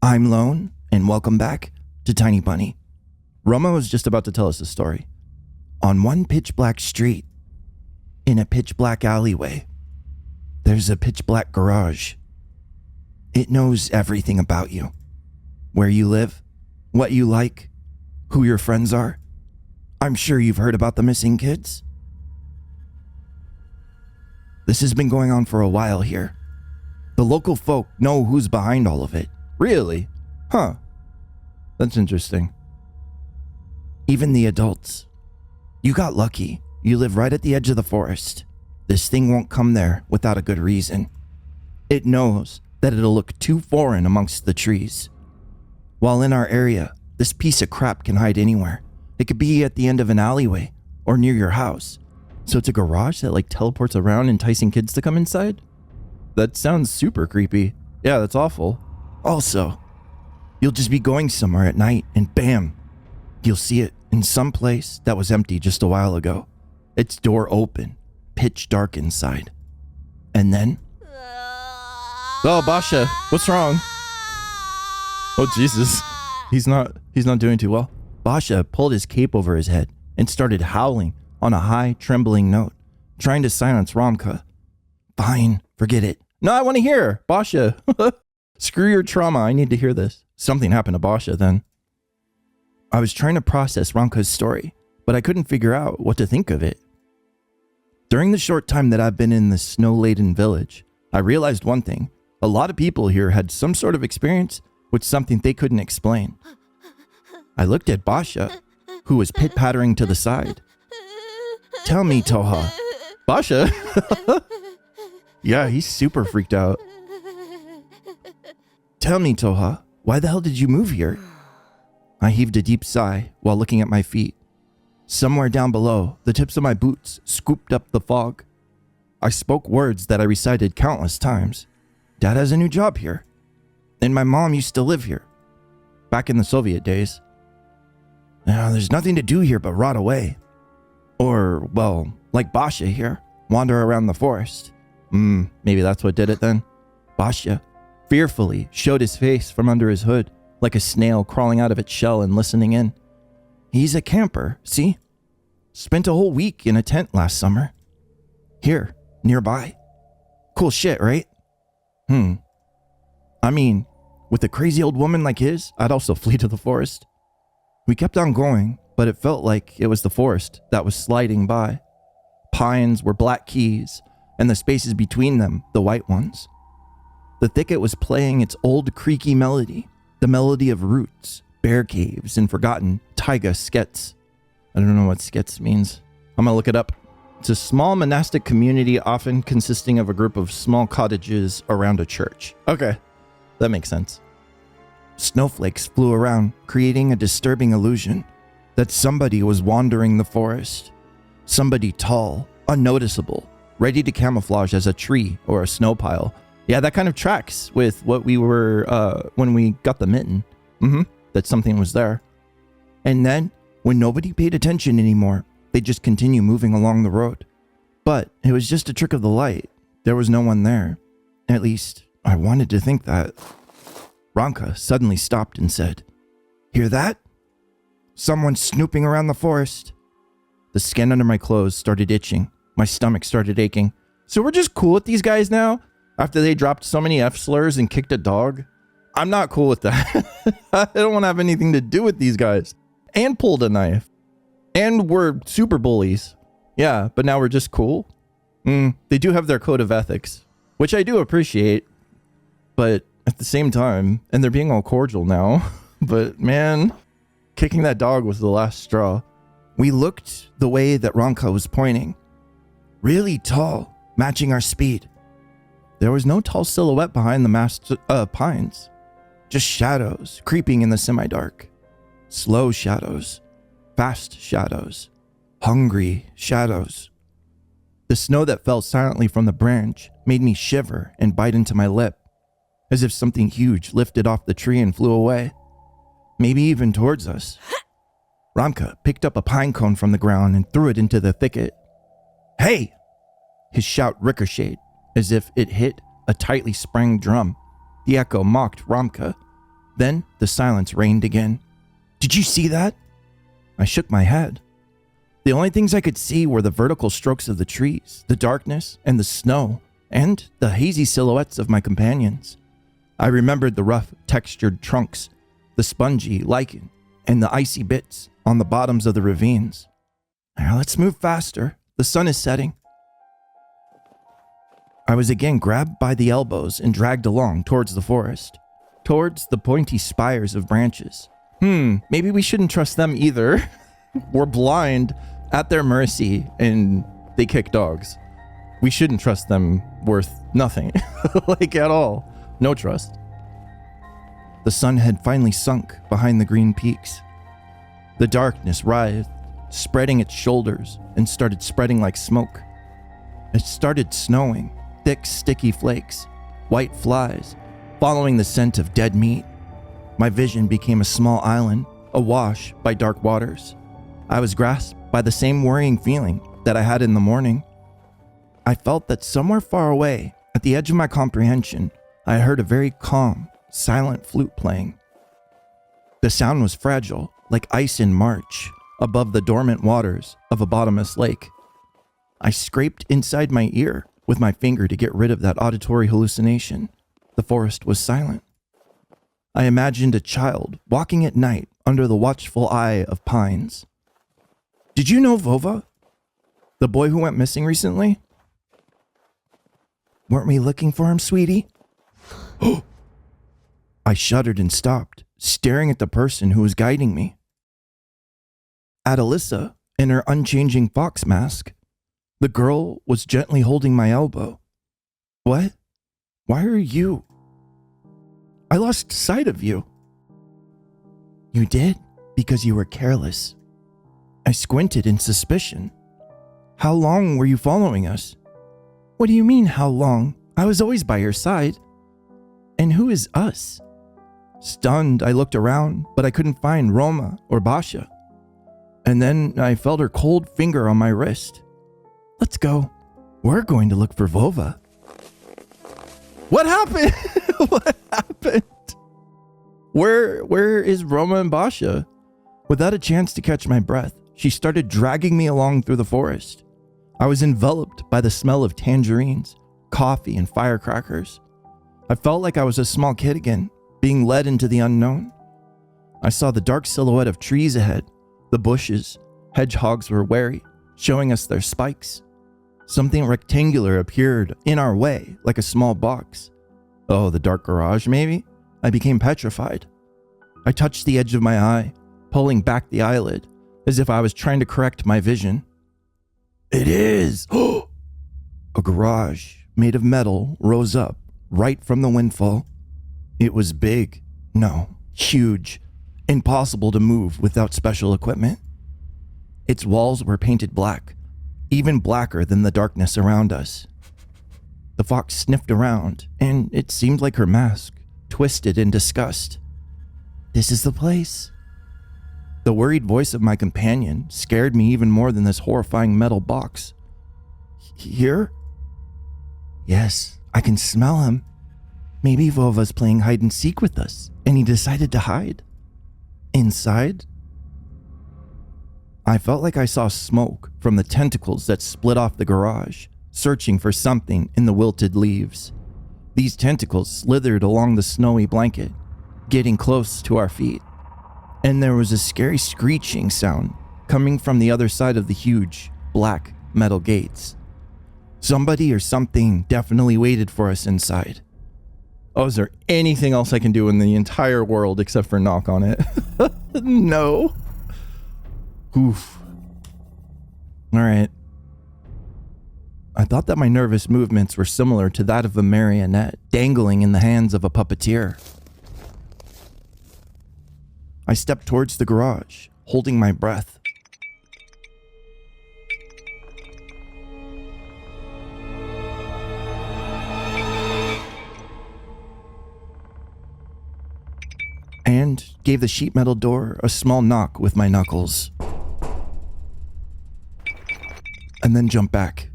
I'm Lone, and welcome back to Tiny Bunny. Roma was just about to tell us a story. On one pitch black street, in a pitch black alleyway, there's a pitch black garage. It knows everything about you. Where you live, what you like, who your friends are. I'm sure you've heard about the missing kids. This has been going on for a while here. The local folk know who's behind all of it. Really? Huh. That's interesting. Even the adults. You got lucky. You live right at the edge of the forest. This thing won't come there without a good reason. It knows that it'll look too foreign amongst the trees. While in our area, this piece of crap can hide anywhere. It could be at the end of an alleyway or near your house. So it's a garage that teleports around, enticing kids to come inside? That sounds super creepy. Yeah, that's awful. Also, you'll just be going somewhere at night and bam, you'll see it in some place that was empty just a while ago. Its door open, pitch dark inside. And then... Oh, Basha, what's wrong? Oh, Jesus. He's not doing too well. Basha pulled his cape over his head and started howling on a high, trembling note, trying to silence Ramka. Fine, forget it. No, I want to hear. Basha. Screw your trauma. I need to hear this. Something happened to Basha then. I was trying to process Ramka's story, but I couldn't figure out what to think of it. During the short time that I've been in this snow-laden village, I realized one thing. A lot of people here had some sort of experience with something they couldn't explain. I looked at Basha, who was pit-pattering to the side. Tell me, Toha. Basha? Yeah, he's super freaked out. Tell me, Toha, why the hell did you move here? I heaved a deep sigh while looking at my feet. Somewhere down below, the tips of my boots scooped up the fog. I spoke words that I recited countless times. Dad has a new job here. And my mom used to live here. Back in the Soviet days. Now, there's nothing to do here but rot away. Or, well, like Basha here, wander around the forest. Maybe that's what did it then. Basha fearfully showed his face from under his hood, like a snail crawling out of its shell and listening in. He's a camper, see? Spent a whole week in a tent last summer. Here, nearby. Cool shit, right? I mean, with a crazy old woman like his, I'd also flee to the forest. We kept on going, but it felt like it was the forest that was sliding by. Pines were black keys, and the spaces between them, the white ones. The thicket was playing its old creaky melody, the melody of roots, bear caves, and forgotten taiga skets. I don't know what skets means. I'm gonna look it up. It's a small monastic community often consisting of a group of small cottages around a church. Okay, that makes sense. Snowflakes flew around, creating a disturbing illusion that somebody was wandering the forest. Somebody tall, unnoticeable, ready to camouflage as a tree or a snow pile. Yeah, that kind of tracks with what we were when we got the mitten. That something was there. And then, when nobody paid attention anymore, they'd just continue moving along the road. But it was just a trick of the light. There was no one there. At least, I wanted to think that. Ranka suddenly stopped and said, "Hear that? Someone's snooping around the forest." The skin under my clothes started itching. My stomach started aching. So we're just cool with these guys now? After they dropped so many F-slurs and kicked a dog? I'm not cool with that. I don't want to have anything to do with these guys. And pulled a knife. And we're super bullies. Yeah, but now we're just cool? They do have their code of ethics, which I do appreciate. But at the same time, and they're being all cordial now. But man, kicking that dog was the last straw. We looked the way that Ranka was pointing. Really tall, matching our speed. There was no tall silhouette behind the massed pines. Just shadows creeping in the semi-dark. Slow shadows. Fast shadows. Hungry shadows. The snow that fell silently from the branch made me shiver and bite into my lip, as if something huge lifted off the tree and flew away. Maybe even towards us. Ramka picked up a pine cone from the ground and threw it into the thicket. "Hey!" His shout ricocheted as if it hit a tightly sprung drum. The echo mocked Ramka. Then the silence reigned again. Did you see that? I shook my head. The only things I could see were the vertical strokes of the trees, the darkness, and the snow, and the hazy silhouettes of my companions. I remembered the rough, textured trunks, the spongy lichen, and the icy bits on the bottoms of the ravines. Now let's move faster. The sun is setting. I was again grabbed by the elbows and dragged along towards the forest, towards the pointy spires of branches. Maybe we shouldn't trust them either. We're blind, at their mercy, and they kick dogs. We shouldn't trust them worth nothing, like at all. No trust. The sun had finally sunk behind the green peaks. The darkness writhed, spreading its shoulders, and started spreading like smoke. It started snowing, thick, sticky flakes, white flies, following the scent of dead meat. My vision became a small island, awash by dark waters. I was grasped by the same worrying feeling that I had in the morning. I felt that somewhere far away, at the edge of my comprehension, I heard a very calm, silent flute playing. The sound was fragile, like ice in March, above the dormant waters of a bottomless lake. I scraped inside my ear with my finger to get rid of that auditory hallucination. The forest was silent. I imagined a child walking at night under the watchful eye of pines. Did you know Vova? The boy who went missing recently? Weren't we looking for him, sweetie? I shuddered and stopped, staring at the person who was guiding me. At Alyssa, in her unchanging fox mask, the girl was gently holding my elbow. What? Why are you? I lost sight of you. You did, because you were careless. I squinted in suspicion. How long were you following us? What do you mean, how long? I was always by your side. And who is us? Stunned, I looked around, but I couldn't find Roma or Basha. And then I felt her cold finger on my wrist. Let's go. We're going to look for Vova. What happened? What happened? Where is Roma and Basha? Without a chance to catch my breath, she started dragging me along through the forest. I was enveloped by the smell of tangerines, coffee, and firecrackers. I felt like I was a small kid again, being led into the unknown. I saw the dark silhouette of trees ahead, the bushes. Hedgehogs were wary, showing us their spikes. Something rectangular appeared in our way, like a small box. Oh, the dark garage, maybe? I became petrified. I touched the edge of my eye, pulling back the eyelid, as if I was trying to correct my vision. It is! A garage made of metal rose up right from the windfall. It was big. No, huge. Impossible to move without special equipment. Its walls were painted black, even blacker than the darkness around us. The fox sniffed around, and it seemed like her mask twisted in disgust. This is the place. The worried voice of my companion scared me even more than this horrifying metal box. Here? Yes, I can smell him. Maybe Vova's playing hide and seek with us, and he decided to hide. Inside? I felt like I saw smoke from the tentacles that split off the garage, searching for something in the wilted leaves. These tentacles slithered along the snowy blanket, getting close to our feet. And there was a scary screeching sound coming from the other side of the huge, black metal gates. Somebody or something definitely waited for us inside. Oh, is there anything else I can do in the entire world except for knock on it? No. Oof. All right. I thought that my nervous movements were similar to that of a marionette dangling in the hands of a puppeteer. I stepped towards the garage, holding my breath. And gave the sheet metal door a small knock with my knuckles. And then jumped back.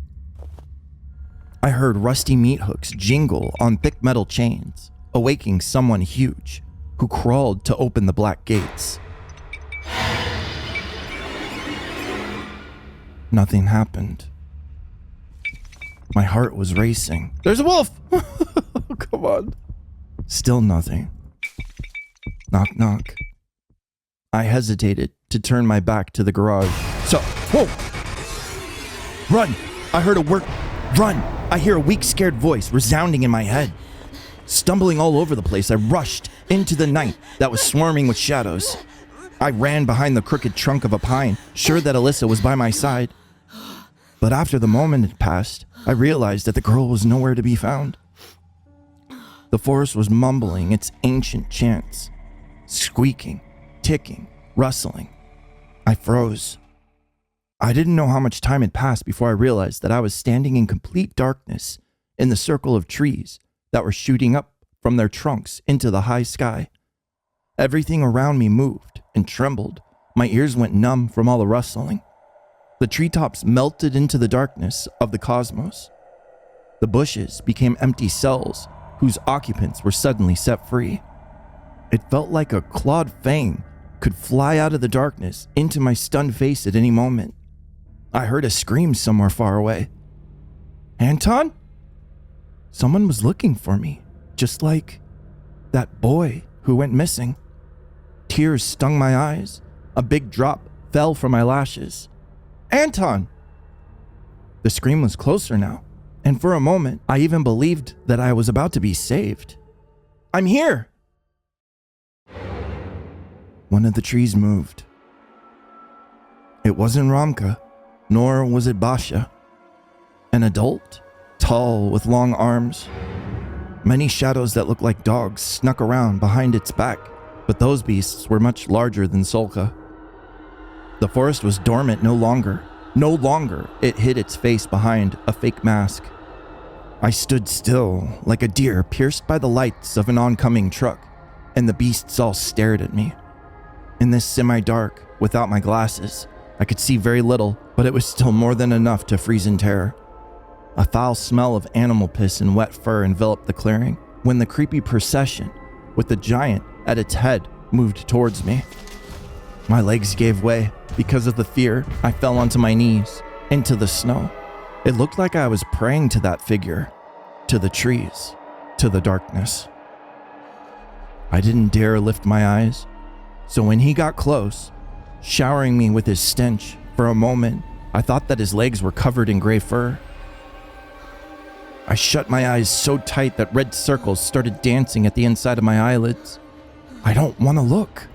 I heard rusty meat hooks jingle on thick metal chains, awaking someone huge, who crawled to open the black gates. Nothing happened. My heart was racing. There's a wolf! Come on. Still nothing. Knock, knock. I hesitated to turn my back to the garage. So, whoa! Run! I heard a Run! I hear a weak, scared voice resounding in my head. Stumbling all over the place, I rushed into the night that was swarming with shadows. I ran behind the crooked trunk of a pine, sure that Alyssa was by my side. But after the moment had passed, I realized that the girl was nowhere to be found. The forest was mumbling its ancient chants, squeaking, ticking, rustling. I froze. I didn't know how much time had passed before I realized that I was standing in complete darkness in the circle of trees that were shooting up from their trunks into the high sky. Everything around me moved and trembled. My ears went numb from all the rustling. The treetops melted into the darkness of the cosmos. The bushes became empty cells whose occupants were suddenly set free. It felt like a clawed fang could fly out of the darkness into my stunned face at any moment. I heard a scream somewhere far away. Anton? Someone was looking for me, just like that boy who went missing. Tears stung my eyes. A big drop fell from my lashes. Anton! The scream was closer now, and for a moment, I even believed that I was about to be saved. I'm here! One of the trees moved. It wasn't Ramka, nor was it Basha. An adult, tall with long arms. Many shadows that looked like dogs snuck around behind its back, but those beasts were much larger than Solka. The forest was dormant no longer. No longer it hid its face behind a fake mask. I stood still, like a deer pierced by the lights of an oncoming truck, and the beasts all stared at me. In this semi-dark, without my glasses, I could see very little, but it was still more than enough to freeze in terror. A foul smell of animal piss and wet fur enveloped the clearing when the creepy procession, with the giant at its head, moved towards me. My legs gave way. Because of the fear, I fell onto my knees, into the snow. It looked like I was praying to that figure, to the trees, to the darkness. I didn't dare lift my eyes, so when he got close, showering me with his stench, for a moment, I thought that his legs were covered in gray fur. I shut my eyes so tight that red circles started dancing at the inside of my eyelids. I don't want to look,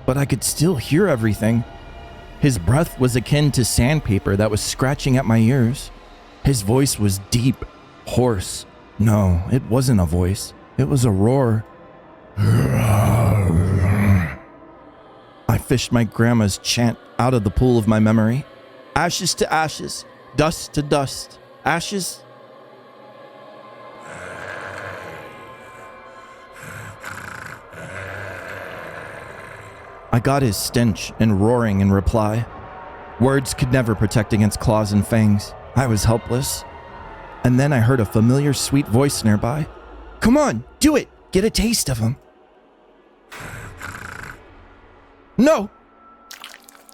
but I could still hear everything. His breath was akin to sandpaper that was scratching at my ears. His voice was deep, hoarse. No, it wasn't a voice. It was a roar. I fished my grandma's chant out of the pool of my memory. Ashes to ashes, dust to dust, ashes. I got his stench and roaring in reply. Words could never protect against claws and fangs. I was helpless. And then I heard a familiar sweet voice nearby. Come on, do it! Get a taste of him. No!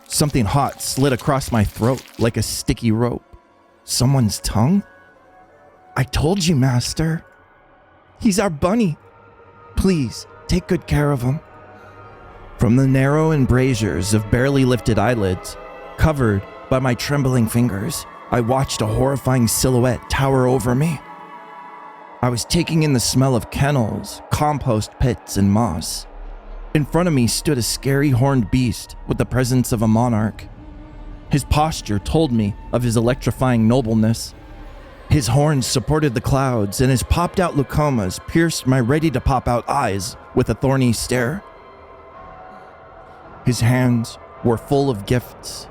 Something hot slid across my throat like a sticky rope. Someone's tongue? I told you, Master. He's our bunny. Please, take good care of him. From the narrow embrasures of barely lifted eyelids, covered by my trembling fingers, I watched a horrifying silhouette tower over me. I was taking in the smell of kennels, compost pits, and moss. In front of me stood a scary horned beast with the presence of a monarch. His posture told me of his electrifying nobleness. His horns supported the clouds, and his popped-out leucomas pierced my ready-to-pop-out eyes with a thorny stare. His hands were full of gifts.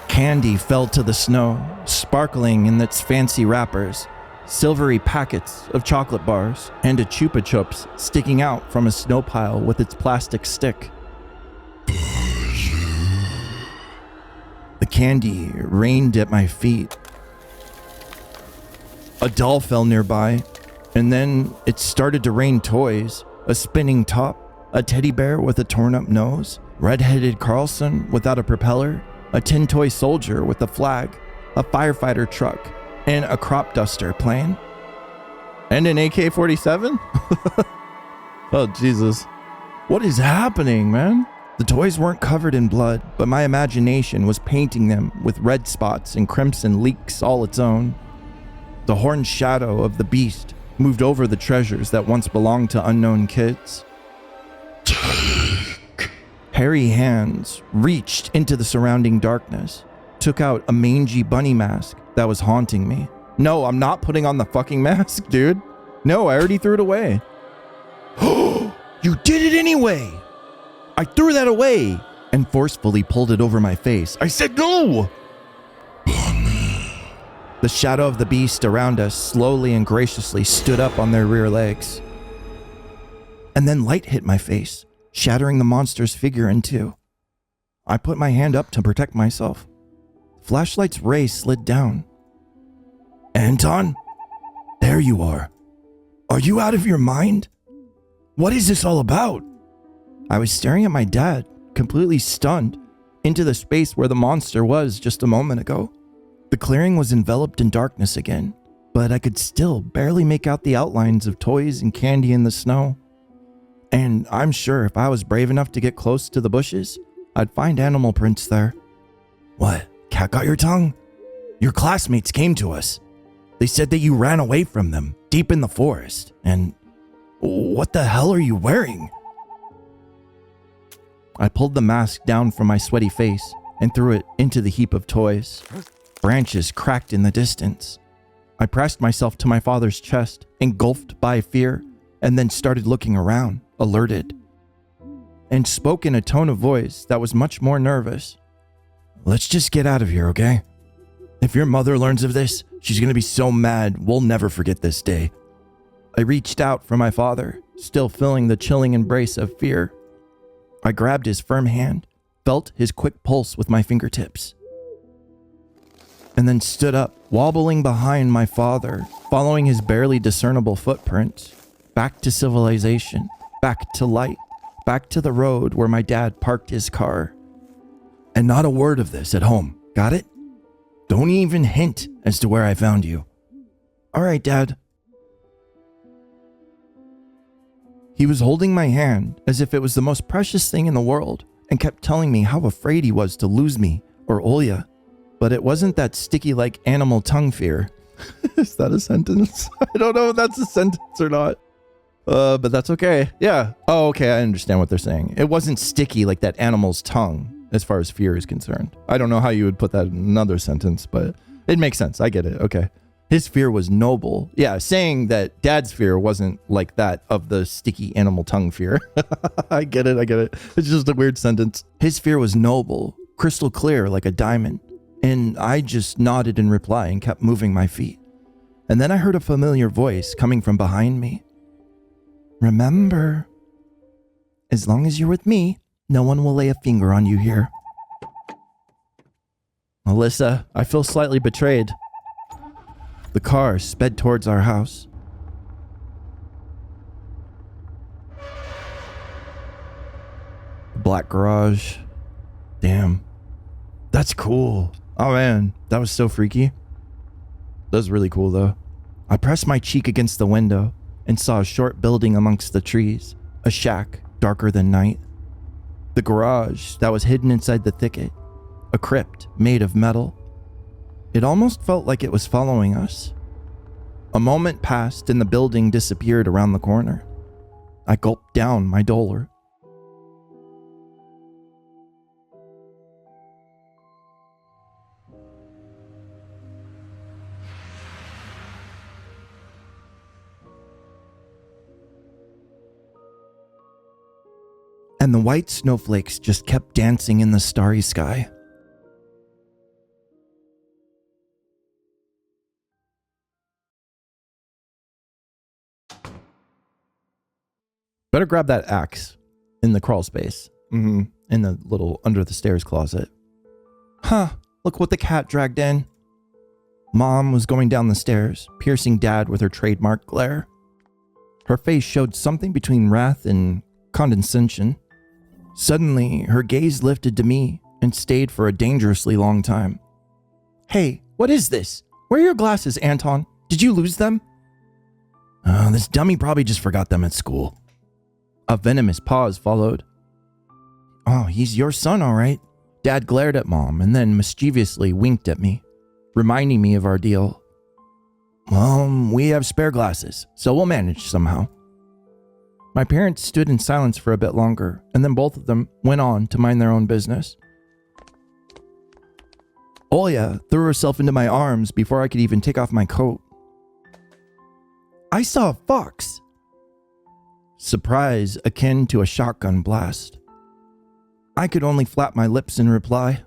Candy fell to the snow, sparkling in its fancy wrappers, silvery packets of chocolate bars, and a Chupa Chups sticking out from a snow pile with its plastic stick. The candy rained at my feet. A doll fell nearby, and then it started to rain toys. a spinning top, a teddy bear with a torn up nose, red-headed Carlson without a propeller, a tin toy soldier with a flag, a firefighter truck, and a crop duster plane. And an AK-47? Oh, Jesus. What is happening, man? The toys weren't covered in blood, but my imagination was painting them with red spots and crimson leaks all its own. The horned shadow of the beast moved over the treasures that once belonged to unknown kids. Hairy hands reached into the surrounding darkness, took out a mangy bunny mask that was haunting me. No, I'm not putting on the fucking mask, dude. No, I already threw it away. You did it anyway! I threw that away and forcefully pulled it over my face. I said no! The shadow of the beast around us slowly and graciously stood up on their rear legs. And then light hit my face, shattering the monster's figure in two. I put my hand up to protect myself. Flashlight's ray slid down. Anton? There you are. Are you out of your mind? What is this all about? I was staring at my dad, completely stunned, into the space where the monster was just a moment ago. The clearing was enveloped in darkness again, but I could still barely make out the outlines of toys and candy in the snow. And I'm sure if I was brave enough to get close to the bushes, I'd find animal prints there. What? Cat got your tongue? Your classmates came to us. They said that you ran away from them, deep in the forest, and what the hell are you wearing? I pulled the mask down from my sweaty face and threw it into the heap of toys. Branches cracked in the distance. I pressed myself to my father's chest, engulfed by fear, and then started looking around, alerted, and spoke in a tone of voice that was much more nervous. Let's just get out of here, okay? If your mother learns of this, she's gonna be so mad we'll never forget this day. I reached out for my father, still feeling the chilling embrace of fear. I grabbed his firm hand, felt his quick pulse with my fingertips, and then stood up, wobbling behind my father, following his barely discernible footprints, back to civilization, back to light, back to the road where my dad parked his car. And not a word of this at home, got it? Don't even hint as to where I found you. All right, Dad. He was holding my hand as if it was the most precious thing in the world and kept telling me how afraid he was to lose me or Olya. But it wasn't that sticky like animal tongue fear. Is that a sentence? I don't know if that's a sentence or not. But that's okay. Yeah. Oh, okay. I understand what they're saying. It wasn't sticky like that animal's tongue as far as fear is concerned. I don't know how you would put that in another sentence, but it makes sense. I get it. Okay. His fear was noble. Yeah, saying that Dad's fear wasn't like that of the sticky animal tongue fear. I get it. It's just a weird sentence. His fear was noble, crystal clear like a diamond. And I just nodded in reply and kept moving my feet. And then I heard a familiar voice coming from behind me. Remember, as long as you're with me, no one will lay a finger on you here. Alyssa, I feel slightly betrayed. The car sped towards our house. Black garage. Damn. That's cool. Oh man, that was so freaky. That was really cool though. I pressed my cheek against the window and saw a short building amongst the trees. A shack, darker than night. The garage that was hidden inside the thicket. A crypt made of metal. It almost felt like it was following us. A moment passed and the building disappeared around the corner. I gulped down my dollar. And the white snowflakes just kept dancing in the starry sky. Better grab that axe in the crawl space. In the little under the stairs closet. Huh, look what the cat dragged in. Mom was going down the stairs, piercing Dad with her trademark glare. Her face showed something between wrath and condescension. Suddenly, her gaze lifted to me and stayed for a dangerously long time. "Hey, what is this? Where are your glasses, Anton? Did you lose them?" This dummy probably just forgot them at school." A venomous pause followed. "Oh, he's your son, all right." Dad glared at Mom and then mischievously winked at me, reminding me of our deal. "Well, we have spare glasses, so we'll manage somehow." My parents stood in silence for a bit longer, and then both of them went on to mind their own business. Olya threw herself into my arms before I could even take off my coat. "I saw a fox." Surprise akin to a shotgun blast. I could only flap my lips in reply.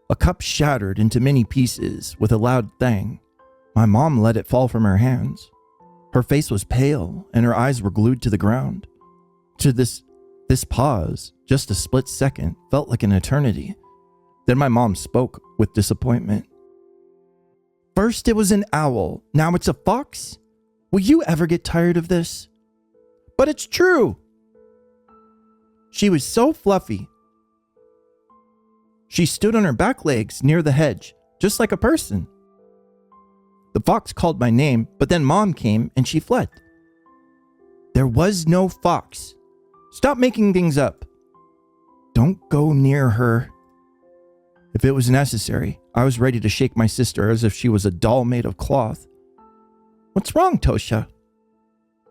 A cup shattered into many pieces with a loud thang. My mom let it fall from her hands. Her face was pale and her eyes were glued to the ground. To this pause, just a split second, felt like an eternity. Then my mom spoke with disappointment. "First it was an owl, now it's a fox? Will you ever get tired of this?" "But it's true." "She was so fluffy. She stood on her back legs near the hedge, just like a person. The fox called my name, but then Mom came and she fled." "There was no fox. Stop making things up." "Don't go near her." If it was necessary, I was ready to shake my sister as if she was a doll made of cloth. "What's wrong, Tosha?"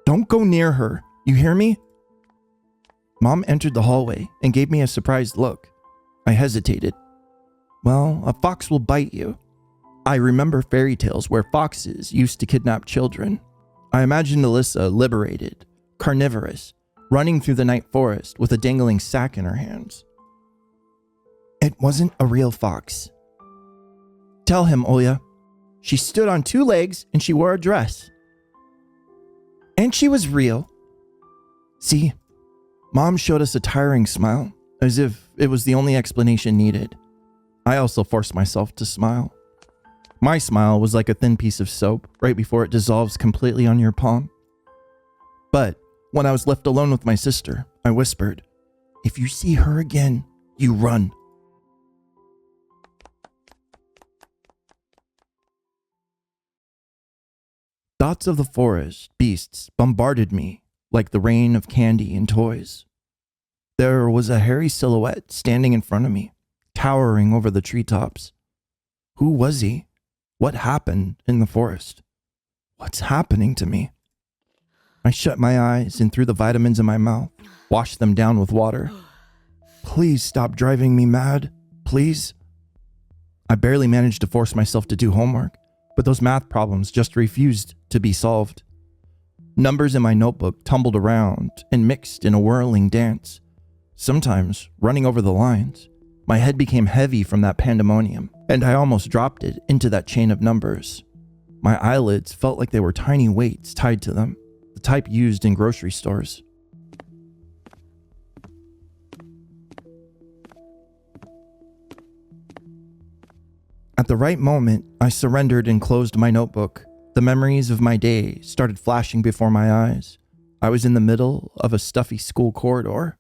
"Don't go near her. You hear me?" Mom entered the hallway and gave me a surprised look. I hesitated. "Well, a fox will bite you." I remember fairy tales where foxes used to kidnap children. I imagined Alyssa liberated, carnivorous, running through the night forest with a dangling sack in her hands. "It wasn't a real fox." "Tell him, Olya. She stood on 2 legs and she wore a dress." "And she was real." "See?" Mom showed us a tiring smile, as if it was the only explanation needed. I also forced myself to smile. My smile was like a thin piece of soap right before it dissolves completely on your palm. But when I was left alone with my sister, I whispered, "If you see her again, you run." Thoughts of the forest beasts bombarded me like the rain of candy and toys. There was a hairy silhouette standing in front of me, towering over the treetops. Who was he? What happened in the forest? What's happening to me? I shut my eyes and threw the vitamins in my mouth, washed them down with water. "Please stop driving me mad, please." I barely managed to force myself to do homework, but those math problems just refused to be solved. Numbers in my notebook tumbled around and mixed in a whirling dance, sometimes running over the lines. My head became heavy from that pandemonium, and I almost dropped it into that chain of numbers. My eyelids felt like they were tiny weights tied to them, the type used in grocery stores. At the right moment, I surrendered and closed my notebook. The memories of my day started flashing before my eyes. I was in the middle of a stuffy school corridor.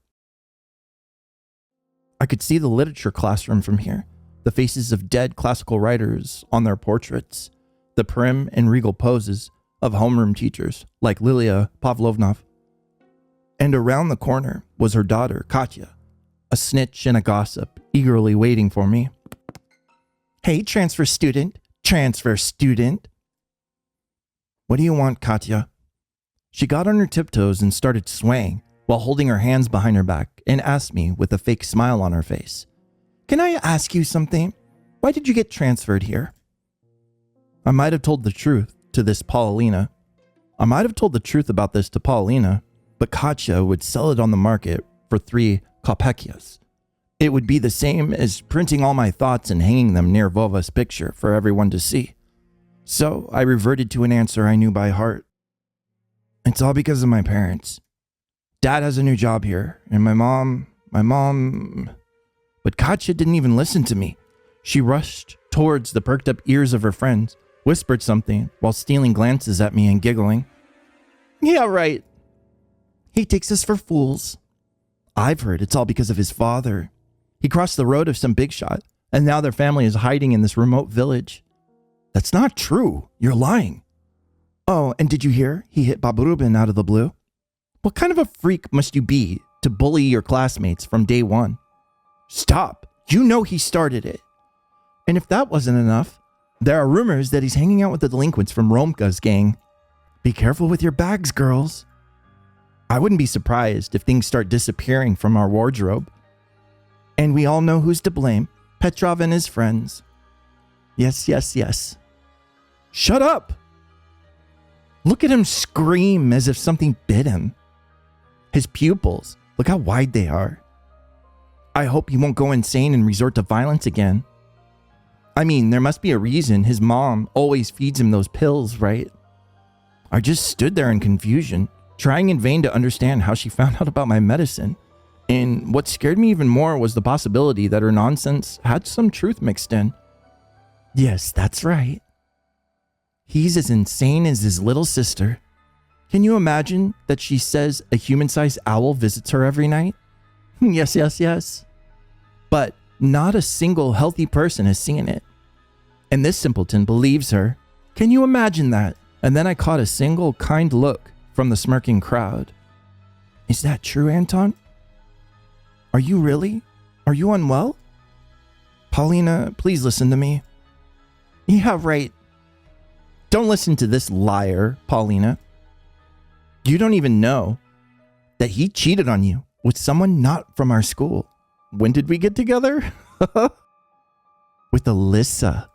I could see the literature classroom from here, the faces of dead classical writers on their portraits, the prim and regal poses of homeroom teachers like Lilia Pavlovna. And around the corner was her daughter, Katya, a snitch and a gossip, eagerly waiting for me. "Hey, transfer student, transfer student." "What do you want, Katya?" She got on her tiptoes and started swaying while holding her hands behind her back and asked me with a fake smile on her face, "Can I ask you something? Why did you get transferred here?" I might have told the truth to this Paulina. But Katya would sell it on the market for 3 kopekias. It would be the same as printing all my thoughts and hanging them near Vova's picture for everyone to see. So I reverted to an answer I knew by heart. "It's all because of my parents. Dad has a new job here, and my mom... But Katya didn't even listen to me. She rushed towards the perked up ears of her friends, whispered something while stealing glances at me and giggling. Yeah, right. He takes us for fools. I've heard it's all because of his father. He crossed the road of some big shot, and now their family is hiding in this remote village. That's not true. You're lying. Oh, and did you hear he hit Bob Rubin out of the blue? What kind of a freak must you be to bully your classmates from day one? Stop. You know he started it. And if that wasn't enough, there are rumors that he's hanging out with the delinquents from Romka's gang. Be careful with your bags, girls. I wouldn't be surprised if things start disappearing from our wardrobe. And we all know who's to blame. Petrov and his friends. Yes, yes, yes. Shut up! Look at him scream as if something bit him. His pupils, look how wide they are. I hope he won't go insane and resort to violence again. I mean, there must be a reason his mom always feeds him those pills, right? I just stood there in confusion, trying in vain to understand how she found out about my medicine. And what scared me even more was the possibility that her nonsense had some truth mixed in. Yes, that's right. He's as insane as his little sister. Can you imagine that she says a human-sized owl visits her every night? Yes, yes, yes. But not a single healthy person has seen it. And this simpleton believes her. Can you imagine that? And then I caught a single kind look from the smirking crowd. Is that true, Anton? Are you really? Are you unwell? Paulina, please listen to me. Yeah, right. Don't listen to this liar, Paulina. You don't even know that he cheated on you with someone not from our school. When did we get together? With Alyssa.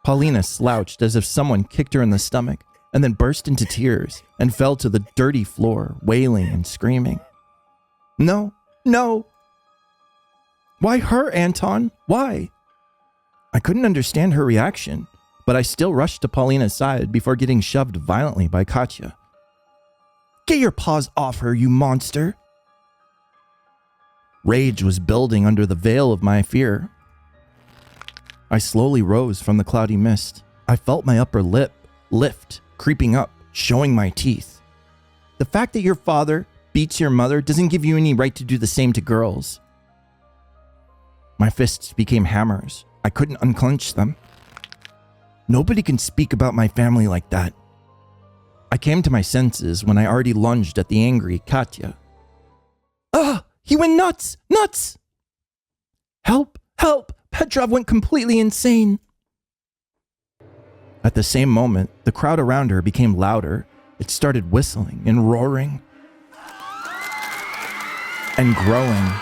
Paulina slouched as if someone kicked her in the stomach and then burst into tears and fell to the dirty floor, wailing and screaming. No, no. Why her, Anton? Why? I couldn't understand her reaction, but I still rushed to Paulina's side before getting shoved violently by Katya. Get your paws off her, you monster! Rage was building under the veil of my fear. I slowly rose from the cloudy mist. I felt my upper lip lift, creeping up, showing my teeth. The fact that your father beats your mother doesn't give you any right to do the same to girls. My fists became hammers. I couldn't unclench them. Nobody can speak about my family like that. I came to my senses when I already lunged at the angry Katya. Ah! He went nuts! Nuts! Help! Help! Petrov went completely insane. At the same moment, the crowd around her became louder. It started whistling and roaring and growing.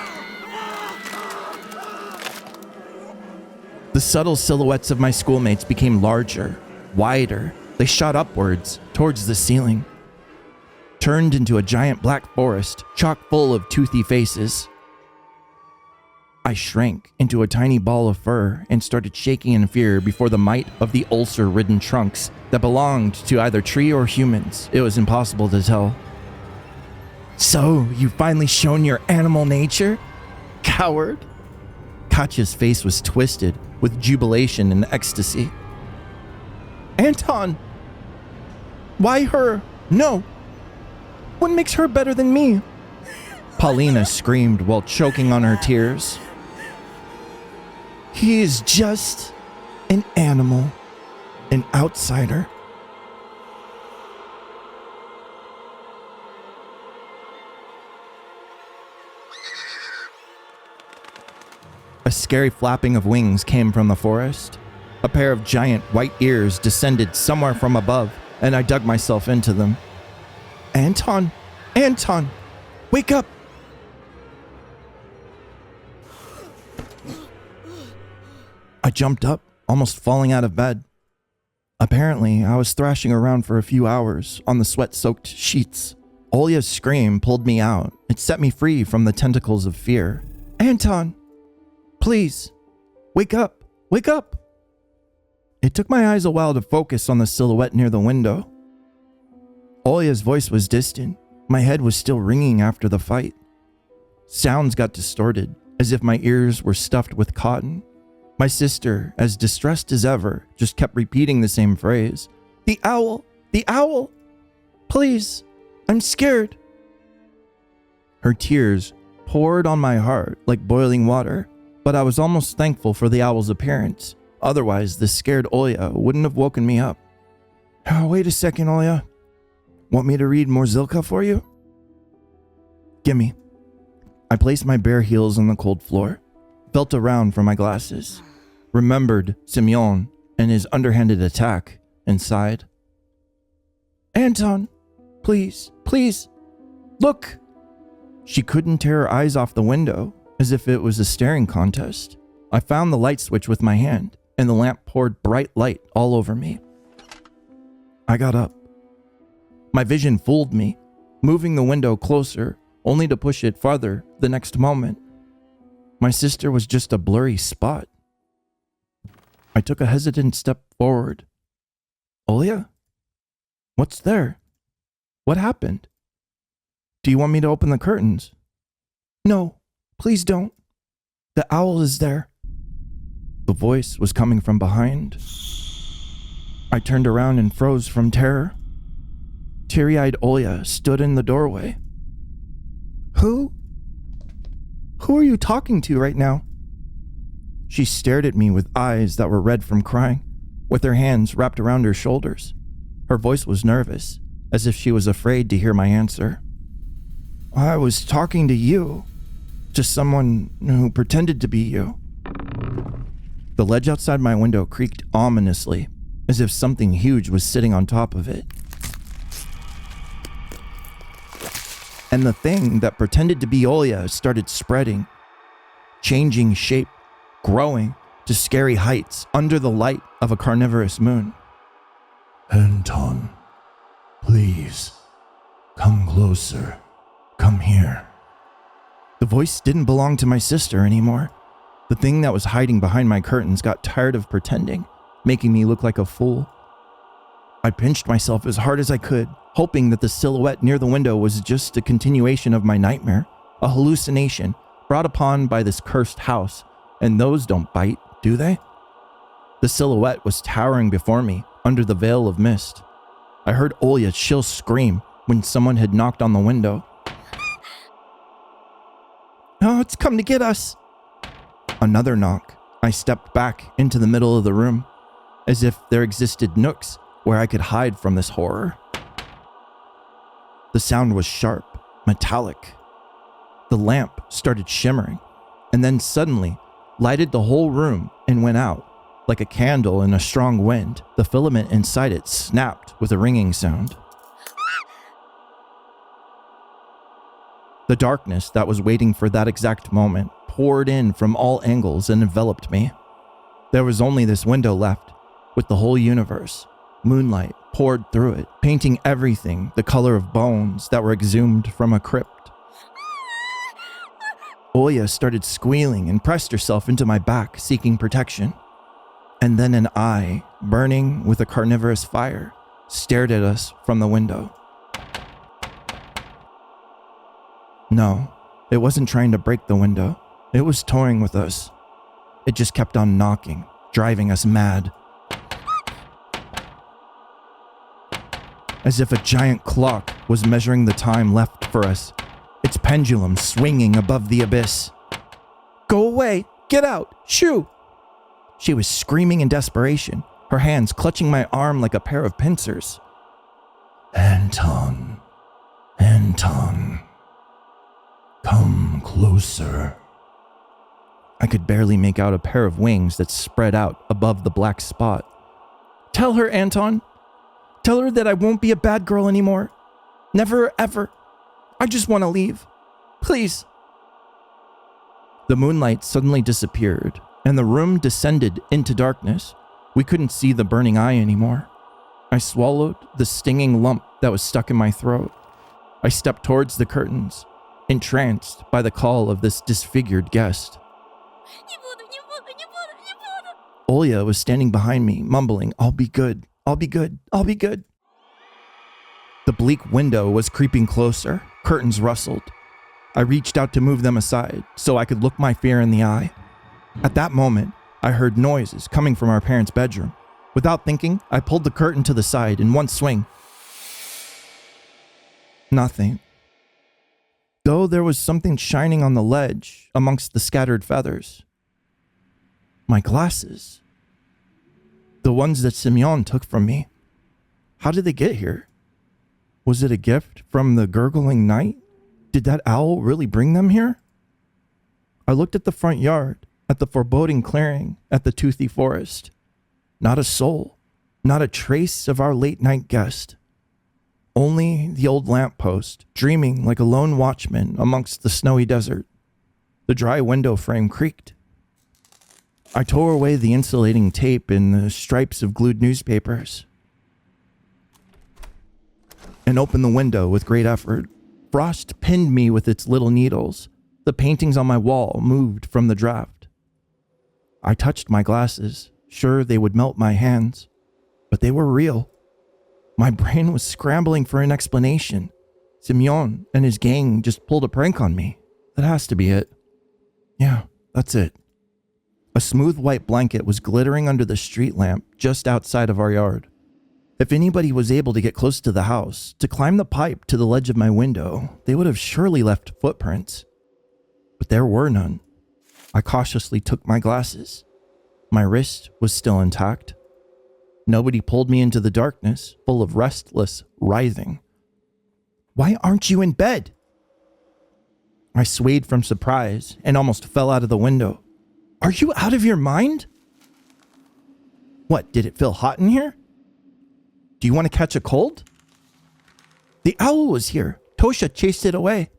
The subtle silhouettes of my schoolmates became larger, wider. They shot upwards towards the ceiling, turned into a giant black forest, chock full of toothy faces. I shrank into a tiny ball of fur and started shaking in fear before the might of the ulcer-ridden trunks that belonged to either tree or humans. It was impossible to tell. So, you've finally shown your animal nature? Coward! Katya's face was twisted with jubilation and ecstasy. Anton! Why her? No! What makes her better than me? Paulina screamed while choking on her tears. He is just an animal, an outsider. A scary flapping of wings came from the forest. A pair of giant white ears descended somewhere from above, and I dug myself into them. Anton! Anton! Wake up! I jumped up, almost falling out of bed. Apparently, I was thrashing around for a few hours on the sweat-soaked sheets. Olya's scream pulled me out. It set me free from the tentacles of fear. Anton! Please! Wake up! Wake up! It took my eyes a while to focus on the silhouette near the window. Olya's voice was distant. My head was still ringing after the fight. Sounds got distorted, as if my ears were stuffed with cotton. My sister, as distressed as ever, just kept repeating the same phrase. The owl! The owl! Please, I'm scared. Her tears poured on my heart like boiling water, but I was almost thankful for the owl's appearance. Otherwise, the scared Oya wouldn't have woken me up. Oh, wait a second, Oya. Want me to read more Zilka for you? Gimme. I placed my bare heels on the cold floor, felt around for my glasses, remembered Simeon and his underhanded attack, and sighed. Anton, please, please, look. She couldn't tear her eyes off the window, as if it was a staring contest. I found the light switch with my hand, and the lamp poured bright light all over me. I got up. My vision fooled me, moving the window closer, only to push it farther the next moment. My sister was just a blurry spot. I took a hesitant step forward. Olia? What's there? What happened? Do you want me to open the curtains? No, please don't. The owl is there. The voice was coming from behind. I turned around and froze from terror. Teary-eyed Olia stood in the doorway. Who are you talking to right now? She stared at me with eyes that were red from crying, with her hands wrapped around her shoulders. Her voice was nervous, as if she was afraid to hear my answer. I was talking to you, to someone who pretended to be you. The ledge outside my window creaked ominously, as if something huge was sitting on top of it. And the thing that pretended to be Olia started spreading, changing shape, growing to scary heights under the light of a carnivorous moon. Anton, please, come closer. Come here. The voice didn't belong to my sister anymore. The thing that was hiding behind my curtains got tired of pretending, making me look like a fool. I pinched myself as hard as I could, hoping that the silhouette near the window was just a continuation of my nightmare, a hallucination brought upon by this cursed house, and those don't bite, do they? The silhouette was towering before me under the veil of mist. I heard Olya's shrill scream when someone had knocked on the window. Oh, it's come to get us. Another knock. I stepped back into the middle of the room, as if there existed nooks where I could hide from this horror. The sound was sharp, metallic. The lamp started shimmering, and then suddenly lighted the whole room and went out. Like a candle in a strong wind, the filament inside it snapped with a ringing sound. The darkness that was waiting for that exact moment poured in from all angles and enveloped me. There was only this window left, with the whole universe. Moonlight poured through it, painting everything the color of bones that were exhumed from a crypt. Oya started squealing and pressed herself into my back, seeking protection. And then an eye, burning with a carnivorous fire, stared at us from the window. No, it wasn't trying to break the window. It was toying with us. It just kept on knocking, driving us mad. As if a giant clock was measuring the time left for us, its pendulum swinging above the abyss. Go away! Get out! Shoo! She was screaming in desperation, her hands clutching my arm like a pair of pincers. Anton, come closer. I could barely make out a pair of wings that spread out above the black spot. Tell her, Anton. Tell her that I won't be a bad girl anymore. Never, ever. I just want to leave. Please. The moonlight suddenly disappeared, and the room descended into darkness. We couldn't see the burning eye anymore. I swallowed the stinging lump that was stuck in my throat. I stepped towards the curtains, entranced by the call of this disfigured guest. Olya was standing behind me, mumbling, I'll be good, I'll be good, I'll be good. The bleak window was creeping closer, curtains rustled. I reached out to move them aside so I could look my fear in the eye. At that moment, I heard noises coming from our parents' bedroom. Without thinking, I pulled the curtain to the side in one swing. Nothing. Though there was something shining on the ledge amongst the scattered feathers. My glasses. The ones that Simeon took from me. How did they get here? Was it a gift from the gurgling night? Did that owl really bring them here? I looked at the front yard, at the foreboding clearing, at the toothy forest. Not a soul, not a trace of our late-night guest. Only the old lamppost, dreaming like a lone watchman amongst the snowy desert. The dry window frame creaked. I tore away the insulating tape and the stripes of glued newspapers and opened the window with great effort. Frost pinned me with its little needles. The paintings on my wall moved from the draft. I touched my glasses, sure they would melt my hands, but they were real. My brain was scrambling for an explanation. Simeon and his gang just pulled a prank on me. That has to be it. Yeah, that's it. A smooth white blanket was glittering under the street lamp just outside of our yard. If anybody was able to get close to the house, to climb the pipe to the ledge of my window, they would have surely left footprints. But there were none. I cautiously took my glasses. My wrist was still intact. Nobody pulled me into the darkness, full of restless writhing. Why aren't you in bed? I swayed from surprise and almost fell out of the window. Are you out of your mind? What, did it feel hot in here? Do you want to catch a cold? The owl was here. Tosha chased it away.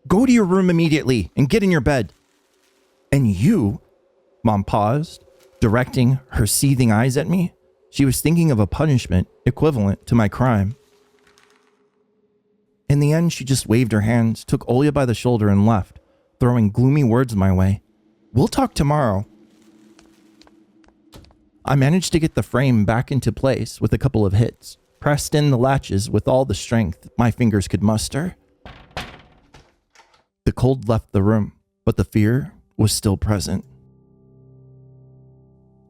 Go to your room immediately and get in your bed. And you, Mom paused, directing her seething eyes at me. She was thinking of a punishment equivalent to my crime. In the end, she just waved her hands, took Olya by the shoulder and left, throwing gloomy words my way. We'll talk tomorrow. I managed to get the frame back into place with a couple of hits, pressed in the latches with all the strength my fingers could muster. The cold left the room, but the fear was still present.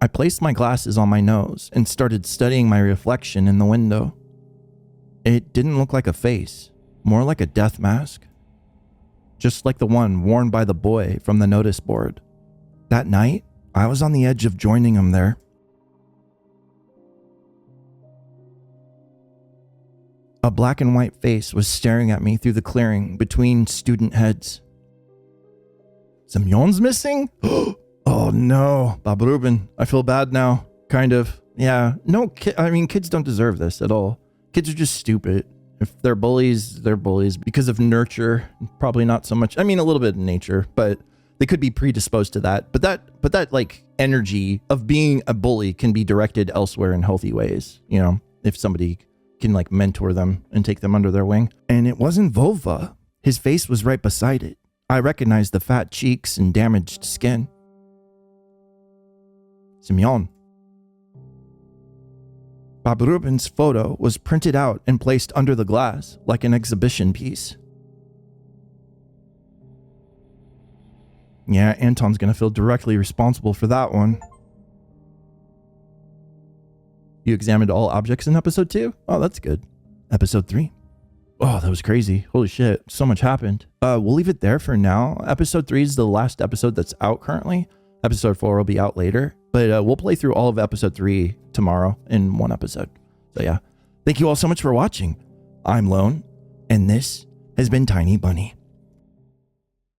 I placed my glasses on my nose and started studying my reflection in the window. It didn't look like a face, more like a death mask. Just like the one worn by the boy from the notice board. That night, I was on the edge of joining him there. A black and white face was staring at me through the clearing between student heads. Semyon's missing? Oh no, Bob Rubin, I feel bad now. Kind of. Yeah, no, kids don't deserve this at all. Kids are just stupid. If they're bullies, they're bullies because of nurture. Probably not so much. I mean, a little bit of nature, but they could be predisposed to that. But that like energy of being a bully can be directed elsewhere in healthy ways. You know, if somebody can like mentor them and take them under their wing. And it wasn't Vova. His face was right beside it. I recognized the fat cheeks and damaged skin. Semyon. Bob Rubin's photo was printed out and placed under the glass like an exhibition piece. Yeah, Anton's gonna feel directly responsible for that one. You examined all objects in episode 2? Oh, that's good. Episode 3? Oh, that was crazy. Holy shit, so much happened. We'll leave it there for now. Episode 3 is the last episode that's out currently. Episode 4 will be out later. But we'll play through all of episode 3 tomorrow in one episode. So yeah, thank you all so much for watching. I'm Lone, and this has been Tiny Bunny.